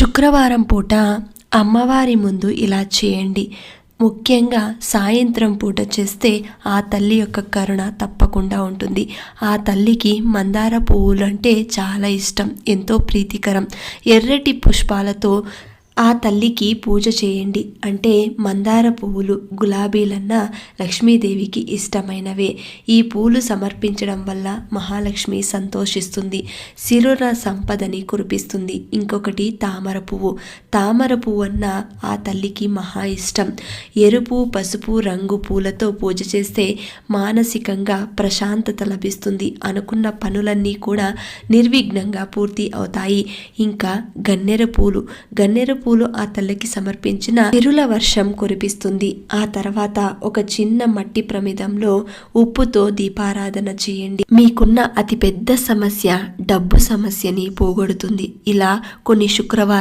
శుక్రవారం పూట అమ్మవారి ముందు ఇలా చేయండి. ముఖ్యంగా సాయంత్రం పూట చేస్తే ఆ తల్లి యొక్క కరుణ తప్పకుండా ఉంటుంది. ఆ తల్లికి మందార పువ్వులంటే చాలా ఇష్టం, ఎంతో ప్రీతికరం. ఎర్రటి పుష్పాలతో ఆ తల్లికి పూజ చేయండి. అంటే మందార పువ్వులు, గులాబీలన్నా లక్ష్మీదేవికి ఇష్టమైనవే. ఈ పూలు సమర్పించడం వల్ల మహాలక్ష్మి సంతోషిస్తుంది, సిరుల సంపదని కురిపిస్తుంది. ఇంకొకటి తామర పువ్వు. తామర పువ్వు అన్న ఆ తల్లికి మహా ఇష్టం. ఎరుపు, పసుపు రంగు పూలతో పూజ చేస్తే మానసికంగా ప్రశాంతత లభిస్తుంది. అనుకున్న పనులన్నీ కూడా నిర్విఘ్నంగా పూర్తి అవుతాయి. ఇంకా గన్నేరు పూలు. గన్నేరు పూలు ఆ తల్లికి సమర్పించిన సిరుల వర్షం కురిపిస్తుంది. ఆ తర్వాత ఒక చిన్న మట్టి ప్రమిదంలో ఉప్పుతో దీపారాధన చేయండి. మీకున్న అతిపెద్ద సమస్య డబ్బు సమస్యని పోగొడుతుంది. ఇలా కొన్ని శుక్రవారం